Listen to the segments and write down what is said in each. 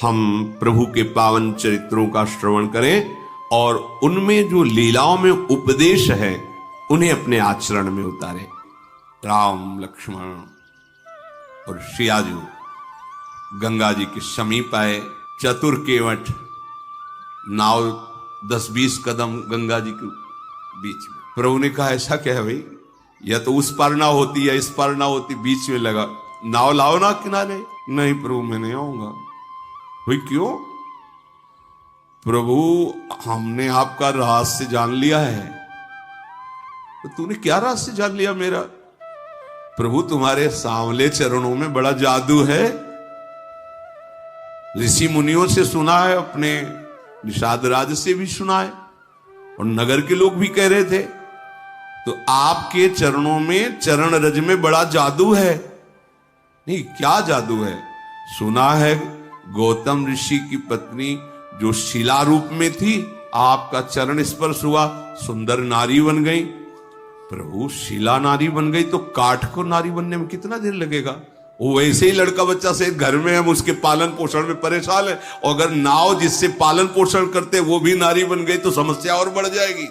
हम प्रभु के पावन चरित्रों का श्रवण करें और उनमें जो लीलाओं में उपदेश है उन्हें अपने आचरण में उतारें। राम लक्ष्मण और सियाजू गंगा जी के समीप आए। चतुर केवट नाव 10-20 कदम गंगा जी के बीच में। प्रभु ने कहा ऐसा क्या है भाई, या तो उस पार नाव होती या इस पार नाव होती, बीच में लगा, नाव लाओ ना किनारे। नहीं प्रभु मैं नहीं आऊंगा। भाई क्यों? प्रभु हमने आपका रहस्य जान लिया है। तो तूने क्या रहस्य जान लिया मेरा? प्रभु तुम्हारे सांवले चरणों में बड़ा जादू है। ऋषि मुनियों से सुना है, अपने निषाद राज से भी सुना है, और नगर के लोग भी कह रहे थे। तो आपके चरणों में, चरण रज में बड़ा जादू है। नहीं क्या जादू है? सुना है गौतम ऋषि की पत्नी जो शिला रूप में थी, आपका चरण स्पर्श हुआ, सुंदर नारी बन गई। प्रभु शिला नारी बन गई तो काठ को नारी बनने में कितना देर लगेगा? वो वैसे ही लड़का बच्चा से घर में हम उसके पालन पोषण में परेशान है, और अगर नाव जिससे पालन पोषण करते वो भी नारी बन गई तो समस्या और बढ़ जाएगी।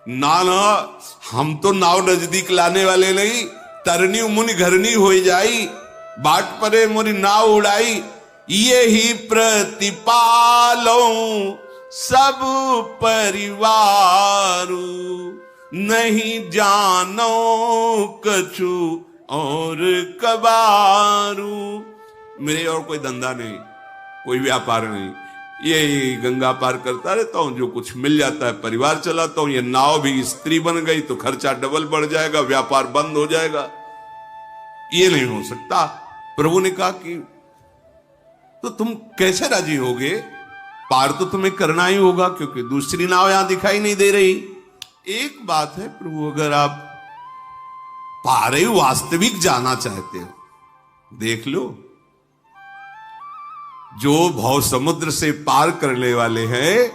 ना ना, हम तो नाव नजदीक लाने वाले नहीं। तरनी मुनि घरनी हो जाई, बाट परे मोरी नाव उड़ाई, ये ही प्रतिपालो सब परिवारू, नहीं जानो कछु और कबारू। मेरे और कोई धंधा नहीं, कोई व्यापार नहीं, ये गंगा पार करता रहता हूं, जो कुछ मिल जाता है परिवार चलाता हूं। ये नाव भी स्त्री बन गई तो खर्चा डबल बढ़ जाएगा, व्यापार बंद हो जाएगा, ये नहीं हो सकता। प्रभु ने कहा कि तो तुम कैसे राजी होगे? पार तो तुम्हें करना ही होगा, क्योंकि दूसरी नाव यहां दिखाई नहीं दे रही। एक बात है प्रभु, अगर आप पार ही वास्तविक जाना चाहते हो, देख लो, जो भव समुद्र से पार करने वाले हैं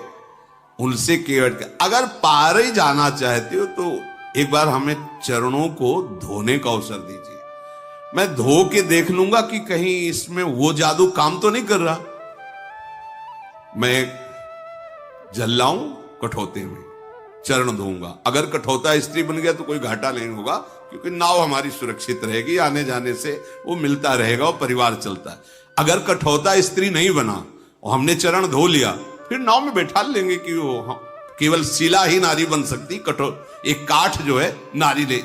उनसे केवट। अगर पार ही जाना चाहते हो तो एक बार हमें चरणों को धोने का अवसर दीजिए। मैं धो के देख लूंगा कि कहीं इसमें वो जादू काम तो नहीं कर रहा। मैं जल लाऊं कठौते में, चरण धोऊंगा। अगर कठौता स्त्री बन गया तो कोई घाटा नहीं होगा, क्योंकि नाव हमारी सुरक्षित रहेगी, आने जाने से वो मिलता रहेगा और परिवार चलता है। अगर कठौता स्त्री नहीं बना और हमने चरण धो लिया, फिर नाव में बैठा लेंगे कि वो केवल शिला ही नारी बन सकती, एक काठ जो है नारी ले।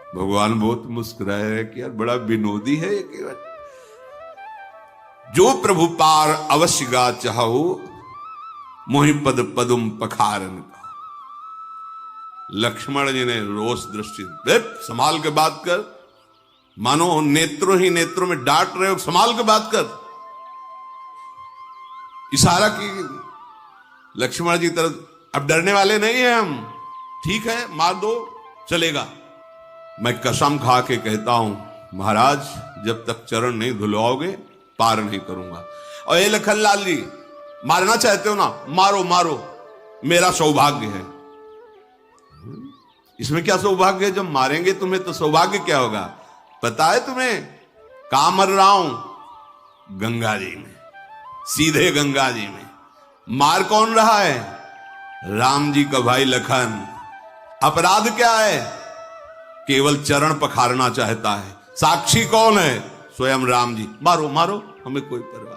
भगवान बहुत मुस्कुराए कि यार बड़ा विनोदी है ये केवल। जो प्रभु पार अवश्य गा चाहो, मोहि पद पदुम पखारन का। लक्ष्मण जी ने रोष दृष्टि, संभाल के बात कर, मानो नेत्रों ही नेत्रों में डांट रहे हो, संभाल के बात कर। इशारा की लक्ष्मण जी तरफ, अब डरने वाले नहीं है हम, ठीक है मार दो चलेगा। मैं कसम खा के कहता हूं महाराज, जब तक चरण नहीं धुलवाओगे पार नहीं करूंगा। और ये लखनलाल जी, मारना चाहते हो ना, मारो मारो, मेरा सौभाग्य है। इसमें क्या सौभाग्य है? जब मारेंगे तुम्हें तो सौभाग्य क्या होगा पता है तुम्हें? कहां मर रहा हूं? गंगा जी में, सीधे गंगा जी में। मार कौन रहा है? राम जी का भाई लखन। अपराध क्या है? केवल चरण पखारना चाहता है। साक्षी कौन है? स्वयं राम जी। मारो मारो, हमें कोई परवाह नहीं।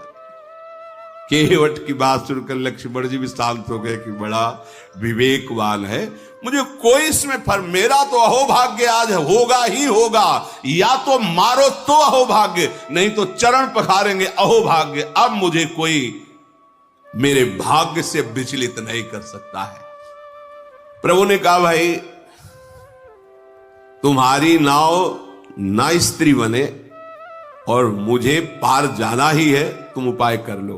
केवट की बात सुनकर लक्ष्मण जी भी शांत हो गए कि बड़ा विवेकवान है, मुझे कोई इसमें फर्क, मेरा तो अहोभाग्य आज होगा ही होगा। या तो मारो तो अहोभाग्य, नहीं तो चरण पखारेंगे अहोभाग्य। अब मुझे कोई मेरे भाग्य से विचलित नहीं कर सकता है। प्रभु ने कहा भाई तुम्हारी नाव ना स्त्री बने और मुझे पार जाना ही है, तुम उपाय कर लो।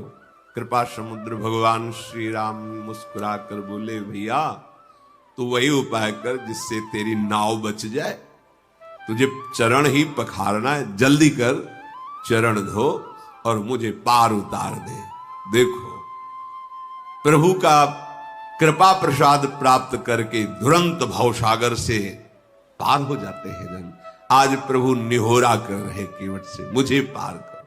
कृपा समुद्र भगवान श्री राम मुस्कुरा कर बोले, भैया तू वही उपाय कर जिससे तेरी नाव बच जाए। तुझे चरण ही पखारना है, जल्दी कर, चरण धो और मुझे पार उतार दे। देखो प्रभु का कृपा प्रसाद प्राप्त करके तुरंत भवसागर से पार हो जाते हैं जन। आज प्रभु निहोरा कर रहे केवट से, मुझे पार कर।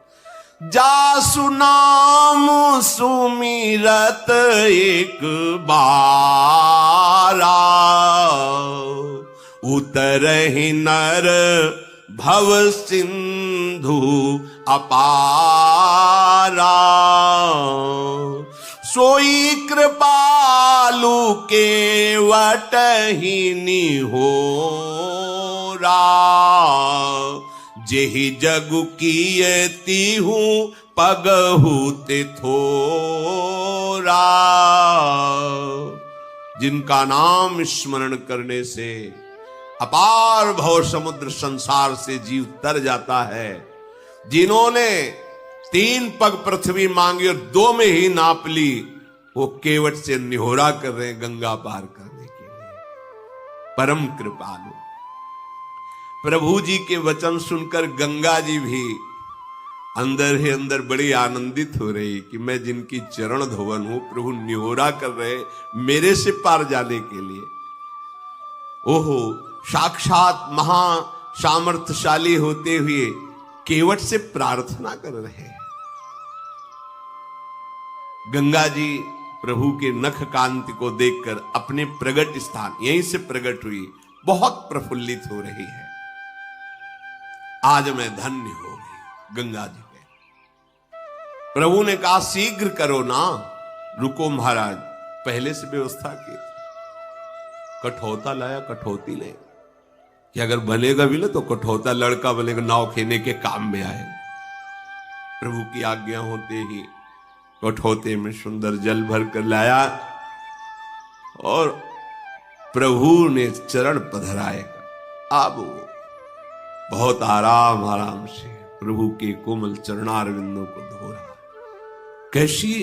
जासु नाम सुमिरत एक बारा, उतरहि नर भव सिंधु अपारा। सोई कृपालु केवटहि निहोरा, जेहि जगु कीयति हूँ पगहु तिथोरा। जिनका नाम स्मरण करने से अपार भव समुद्र संसार से जीव तर जाता है, जिन्होंने 3 पग पृथ्वी मांगी और 2 में ही नाप ली, वो केवट से निहोरा कर रहे हैं गंगा पार करने के लिए। परम कृपालु प्रभु जी के वचन सुनकर गंगा जी भी अंदर ही अंदर बड़ी आनंदित हो रही कि मैं जिनकी चरण धोवन हूं, प्रभु निहोरा कर रहे मेरे से पार जाने के लिए। ओहो, साक्षात महा सामर्थ्यशाली होते हुए केवट से प्रार्थना कर रहे हैं। गंगा जी प्रभु के नख कांति को देखकर अपने प्रगट स्थान यहीं से प्रकट हुई, बहुत प्रफुल्लित हो रही है। आज मैं धन्य हो गई गंगा जी के। प्रभु ने कहा शीघ्र करो ना, रुको महाराज, पहले से व्यवस्था की। कठौता लाया, कठौती ले कि अगर बनेगा भी ना तो कठौता लड़का बनेगा, नाव खेने के काम में आए। प्रभु की आज्ञा होते ही कठौते में सुंदर जल भर कर लाया और प्रभु ने चरण पधराए। अब बहुत आराम से प्रभु के कोमल चरणारविंदों को धो रहा। कैसी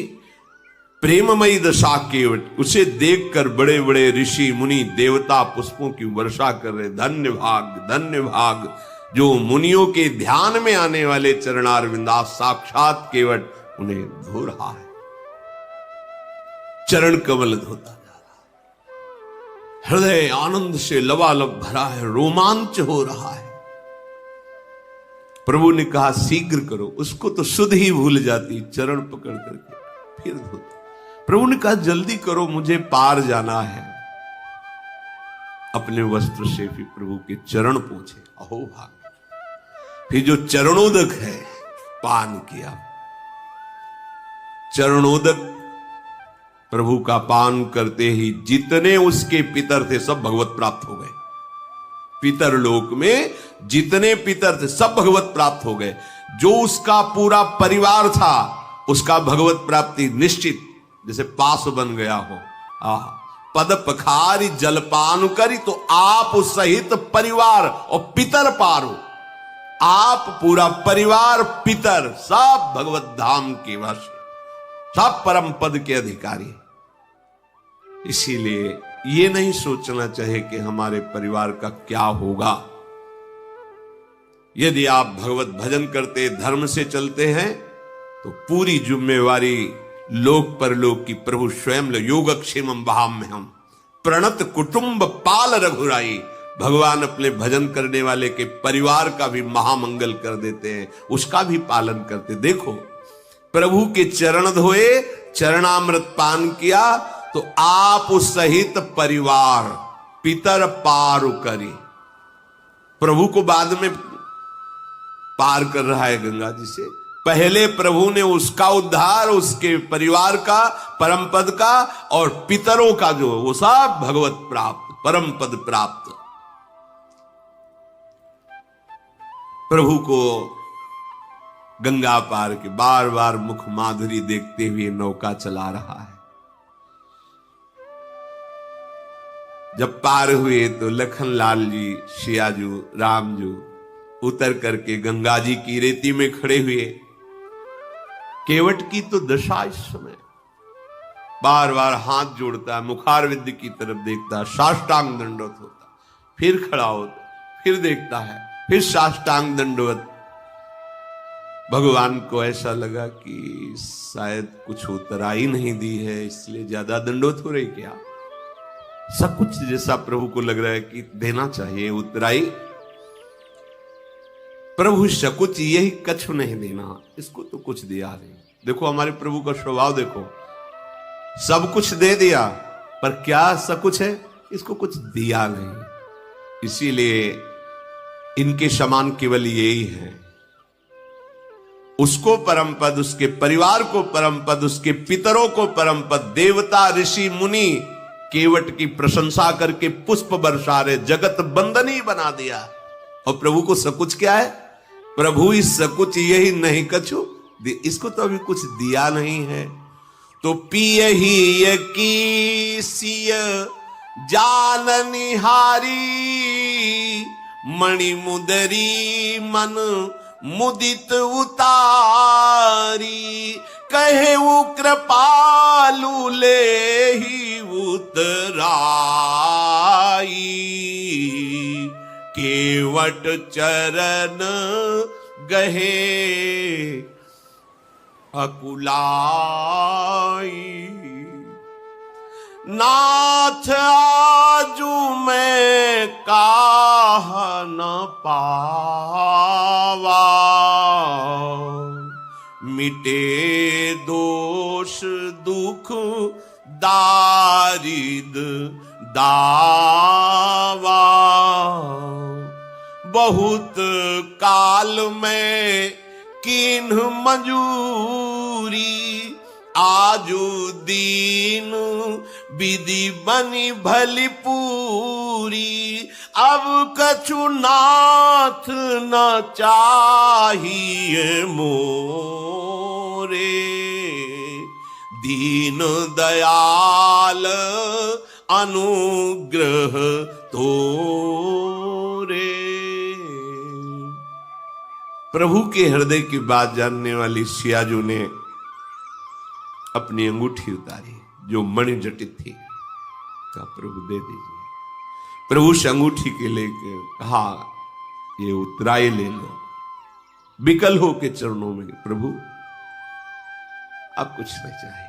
प्रेममयी दशा केवट, उसे देखकर बड़े बड़े ऋषि मुनि देवता पुष्पों की वर्षा कर रहे। धन्य भाग जो मुनियों के ध्यान में आने वाले चरणारविंदा साक्षात केवट उन्हें धो रहा है। चरण कमल धोता जा रहा है, हृदय आनंद से लबालब भरा है, रोमांच हो रहा है। प्रभु ने कहा शीघ्र करो, उसको तो सुध ही भूल जाती, चरण पकड़ करके फिर धोती। प्रभु ने कहा जल्दी करो, मुझे पार जाना है। अपने वस्त्र से फिर प्रभु के चरण पोंछे। अहो भाग, फिर जो चरणोदक है पान किया। चरणोदक प्रभु का पान करते ही जितने उसके पितर थे सब भगवत प्राप्त हो गए। पितर लोक में जितने पितर थे सब भगवत प्राप्त हो गए। जो उसका पूरा परिवार था उसका भगवत प्राप्ति निश्चित, जैसे पास बन गया हो। पद पखारी जलपान करी तो आप सहित परिवार और पितर पारो। आप पूरा परिवार पितर सब भगवत धाम के वश, सब परम पद के अधिकारी। इसीलिए ये नहीं सोचना चाहिए कि हमारे परिवार का क्या होगा। यदि आप भगवत भजन करते धर्म से चलते हैं तो पूरी जिम्मेवारी लोक परलोक की प्रभु स्वयं योगक्षेमम वहाम में हम प्रणत कुटुंब पाल रघुराई। भगवान अपने भजन करने वाले के परिवार का भी महामंगल कर देते हैं, उसका भी पालन करते। देखो प्रभु के चरण धोए, चरणामृत पान किया तो आप सहित परिवार पितर पार करी। प्रभु को बाद में पार कर रहा है गंगा जी से। पहले प्रभु ने उसका उद्धार, उसके परिवार का, परम पद का और पितरों का जो वो सब भगवत प्राप्त, परम पद प्राप्त। प्रभु को गंगा पार के बार बार मुख माधुरी देखते हुए नौका चला रहा है। जब पार हुए तो लखनलाल जी, सियाजू, रामजू उतर करके गंगा जी की रेती में खड़े हुए। केवट की तो दशा इस समय बार बार हाथ जोड़ता है, मुखारविंद की तरफ देखता है, साष्टांग दंडवत होता, फिर खड़ा होता, फिर देखता है, फिर साष्टांग दंडवत। भगवान को ऐसा लगा कि शायद कुछ उतराई नहीं दी है, इसलिए ज्यादा दंडवत हो रही क्या। सब कुछ जैसा प्रभु को लग रहा है कि देना चाहिए उतराई। प्रभु सकुच यही कछु नहीं देना, इसको तो कुछ दिया नहीं। देखो हमारे प्रभु का स्वभाव देखो, सब कुछ दे दिया पर क्या सकुच है, इसको कुछ दिया नहीं। इसीलिए इनके समान केवल यही है, उसको परम पद, उसके परिवार को परम पद, उसके पितरों को परम पद, देवता ऋषि मुनि केवट की प्रशंसा करके पुष्प बरसा रहे, जगत बंदनी बना दिया। और प्रभु को सकुच क्या है? प्रभु इस सकुच यही नहीं कछु, इसको तो अभी कुछ दिया नहीं है। तो पिय ही की सिय जान निहारी, मणि मुदरी मन मुदित उतारी, कहे वो कृपालु ले ही उतराई, केवट चरण गहे अकुलाई। नाथ आजू मैं काह न पावा, मिटे दोष दुख दारिद दावा, बहुत काल में किन्ह मंजूरी, आजू दीन विधि बनी भली पूरी, अब कछु नाथ न चाहिए मोरे, दीन दयाल अनुग्रह तोरे। प्रभु के हृदय की बात जानने वाली सियाजू ने अपनी अंगूठी उतारी जो मणि जटित थी, कहा प्रभु दे दीजिए। प्रभु से अंगूठी के लेकर कहा ये उतराई ले लो, विकल हो के चरणों में, प्रभु अब कुछ नहीं चाहिए,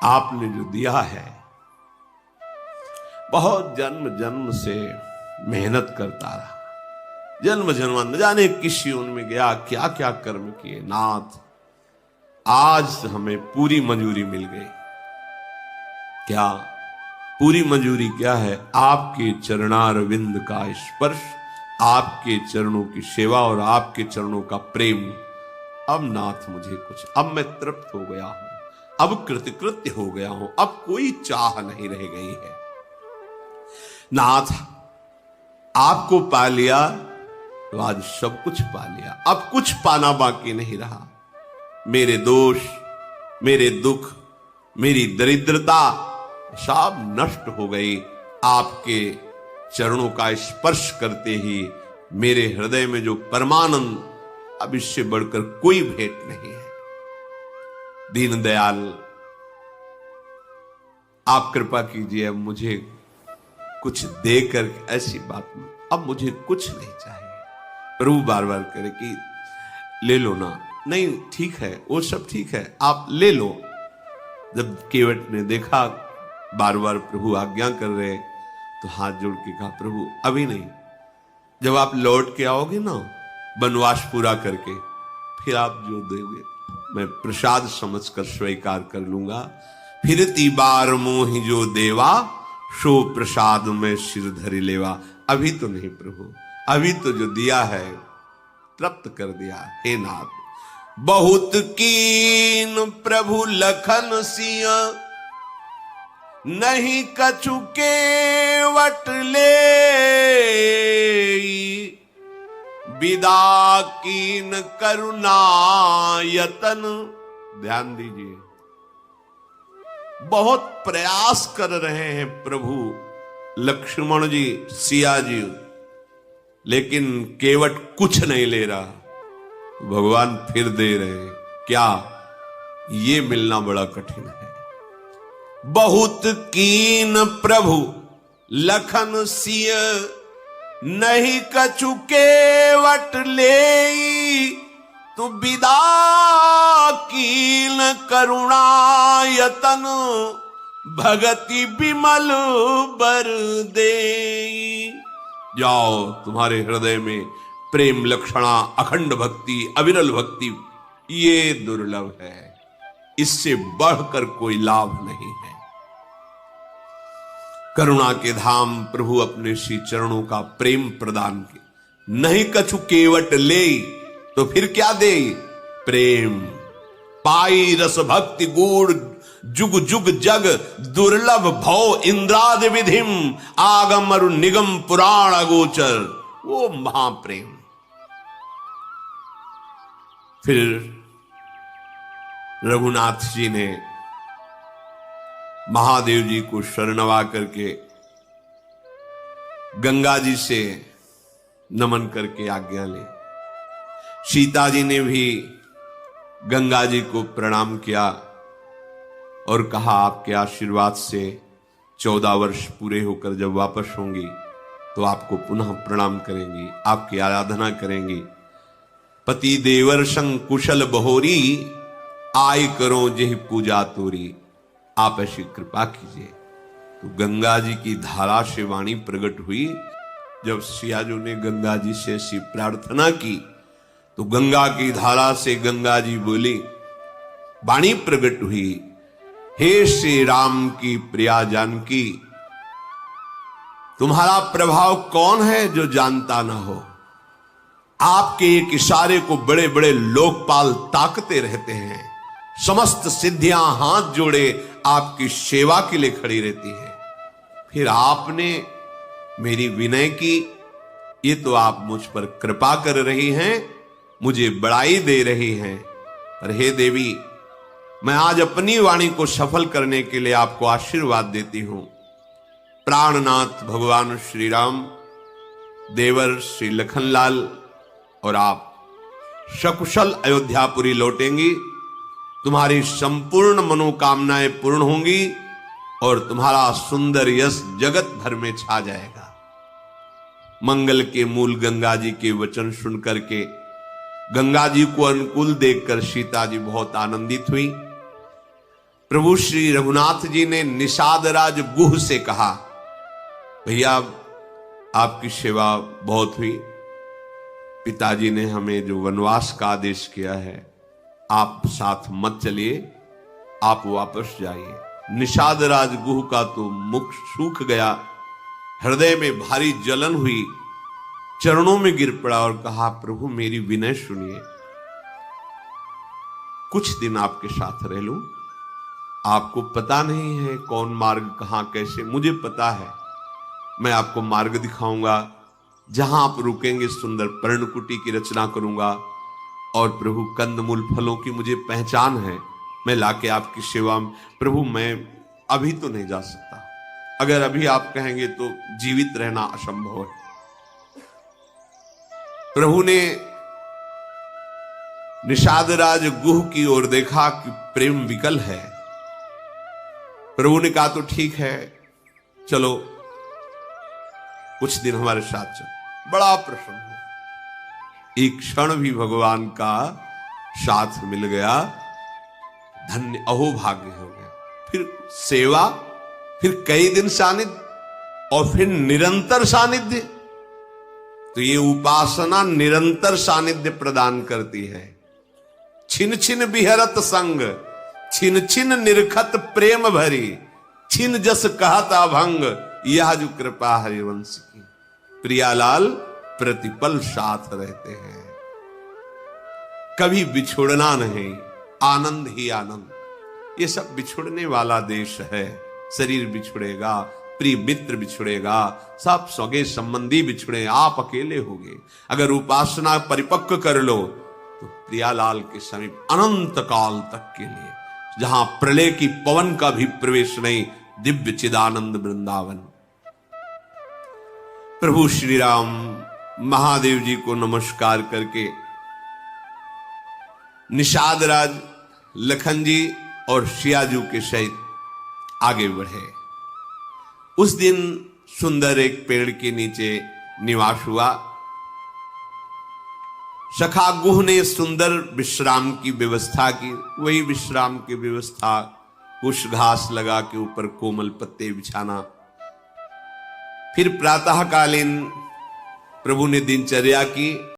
आपने जो दिया है, बहुत जन्म जन्म से मेहनत करता रहा, जन्म जन्म न जाने किस योन में गया, क्या क्या कर्म किए, नाथ आज हमें पूरी मंजूरी मिल गई। क्या पूरी मंजूरी क्या है? आपके चरणारविंद का स्पर्श, आपके चरणों की सेवा और आपके चरणों का प्रेम। अब नाथ मुझे कुछ, अब मैं तृप्त हो गया हूं, अब कृतकृत्य हो गया हूं, अब कोई चाह नहीं रह गई है। नाथ आपको पा लिया तो आज सब कुछ पा लिया, अब कुछ पाना बाकी नहीं रहा। मेरे दोष, मेरे दुख, मेरी दरिद्रता सब नष्ट हो गई। आपके चरणों का स्पर्श करते ही मेरे हृदय में जो परमानंद, अब इससे बढ़कर कोई भेंट नहीं है। दीन दयाल आप कृपा कीजिए, अब मुझे कुछ देकर, ऐसी बात में अब मुझे कुछ नहीं चाहिए। प्रभु बार बार करे कि ले लो ना, नहीं ठीक है, वो सब ठीक है, आप ले लो। जब केवट ने देखा बार बार प्रभु आज्ञा कर रहे, तो हाथ जोड़ के कहा प्रभु अभी नहीं, जब आप लौट के आओगे ना वनवास पूरा करके, फिर आप जो दोगे मैं प्रसाद समझकर स्वीकार कर लूंगा। फिर ती बार मोहि जो देवा, सो प्रसाद में सिर धरि लेवा। अभी तो नहीं प्रभु, अभी तो जो दिया है तृप्त कर दिया। हे नाथ बहुत कीन प्रभु लखन सिंह, नहीं कछु केवट ले, विदा कीन करुणा यतन। ध्यान दीजिए, बहुत प्रयास कर रहे हैं प्रभु लक्ष्मण जी, सिया जी, लेकिन केवट कुछ नहीं ले रहा। भगवान फिर दे रहे, क्या ये मिलना बड़ा कठिन है। बहुत कीन प्रभु लखन सिय, नहीं कछु केवट ले, तू विदा कीन करुणा यतन, भगति विमल बर दे। जाओ, तुम्हारे हृदय में प्रेम लक्षणा, अखंड भक्ति, अविरल भक्ति, ये दुर्लभ है। इससे बढ़कर कोई लाभ नहीं है। करुणा के धाम प्रभु अपने श्री चरणों का प्रेम प्रदान के नहीं कछु केवट ले, तो फिर क्या दे? प्रेम पाई रस भक्ति गूढ़ जुग जुग जग दुर्लभ भव इंद्रादि विधिम आगम अरु निगम पुराण अगोचर, वो महाप्रेम। फिर रघुनाथ जी ने महादेव जी को शरणवा करके गंगा जी से नमन करके आज्ञा ली। सीता जी ने भी गंगा जी को प्रणाम किया और कहा, आपके आशीर्वाद से 14 वर्ष पूरे होकर जब वापस होंगी तो आपको पुनः प्रणाम करेंगी, आपकी आराधना करेंगी। पति देवर संग कुशल बहोरी, आय करो जेहि पूजा तोरी, आप ऐसी कृपा कीजिए। तो गंगा जी की धारा से वाणी प्रकट हुई। जब सियाजू ने गंगा जी से ऐसी प्रार्थना की तो गंगा की धारा से गंगा जी बोली, वाणी प्रकट हुई, हे श्री राम की प्रिया जानकी, तुम्हारा प्रभाव कौन है जो जानता ना हो। आपके एक इशारे को बड़े बड़े लोकपाल ताकते रहते हैं। समस्त सिद्धियां हाथ जोड़े आपकी सेवा के लिए खड़ी रहती है। फिर आपने मेरी विनय की, ये तो आप मुझ पर कृपा कर रही हैं, मुझे बड़ाई दे रही हैं। पर हे देवी, मैं आज अपनी वाणी को सफल करने के लिए आपको आशीर्वाद देती हूं। प्राणनाथ भगवान श्री राम, देवर श्री लखनलाल और आप सकुशल अयोध्यापुरी लौटेंगी। तुम्हारी संपूर्ण मनोकामनाएं पूर्ण होंगी और तुम्हारा सुंदर यश जगत भर में छा जाएगा। मंगल के मूल गंगा जी के वचन सुनकर के गंगा जी को अनुकूल देखकर सीता जी बहुत आनंदित हुई। प्रभु श्री रघुनाथ जी ने निषादराज गुह से कहा, भैया आपकी सेवा बहुत हुई, पिताजी ने हमें जो वनवास का आदेश किया है, आप साथ मत चलिए, आप वापस जाइए। निषादराज गुह का तो मुख सूख गया, हृदय में भारी जलन हुई, चरणों में गिर पड़ा और कहा, प्रभु मेरी विनय सुनिए, कुछ दिन आपके साथ रह लूं। आपको पता नहीं है कौन मार्ग कहां कैसे, मुझे पता है। मैं आपको मार्ग दिखाऊंगा, जहां आप रुकेंगे सुंदर पर्णकुटी की रचना करूंगा। और प्रभु कंदमूल फलों की मुझे पहचान है, मैं लाके आपकी सेवा में। प्रभु मैं अभी तो नहीं जा सकता, अगर अभी आप कहेंगे तो जीवित रहना असंभव है। प्रभु ने निषादराज गुह की ओर देखा कि प्रेम विकल है। प्रभु ने कहा, तो ठीक है, चलो कुछ दिन हमारे साथ चलो। बड़ा प्रसन्न हो, एक क्षण भी भगवान का साथ मिल गया, धन्य अहोभाग्य हो गया। फिर सेवा, फिर कई दिन सानिध्य और फिर निरंतर सानिध्य। तो ये उपासना निरंतर सानिध्य प्रदान करती है। छिन छिन बिहरत संग, छिन छिन निरखत प्रेम भरी, छिन जस कहत अभंग, यह जो कृपा हरिवंश की। प्रियालाल प्रतिपल साथ रहते हैं, कभी बिछुड़ना नहीं, आनंद ही आनंद। ये सब बिछुड़ने वाला देश है। शरीर बिछुड़ेगा, प्रिय मित्र बिछुड़ेगा, सब सगे संबंधी बिछुड़े, आप अकेले होगे। अगर उपासना परिपक्व कर लो तो प्रियालाल के समीप अनंत काल तक के लिए, जहां प्रलय की पवन का भी प्रवेश नहीं, दिव्य चिदानंद वृंदावन। प्रभु श्री राम महादेव जी को नमस्कार करके निषादराज लखन जी और सियाजू के सहित आगे बढ़े। उस दिन सुंदर एक पेड़ के नीचे निवास हुआ। सखा गुह ने सुंदर विश्राम की व्यवस्था की। वही विश्राम की व्यवस्था, कुछ घास लगा के ऊपर कोमल पत्ते बिछाना। फिर प्रातःकालीन प्रभु ने दिनचर्या की।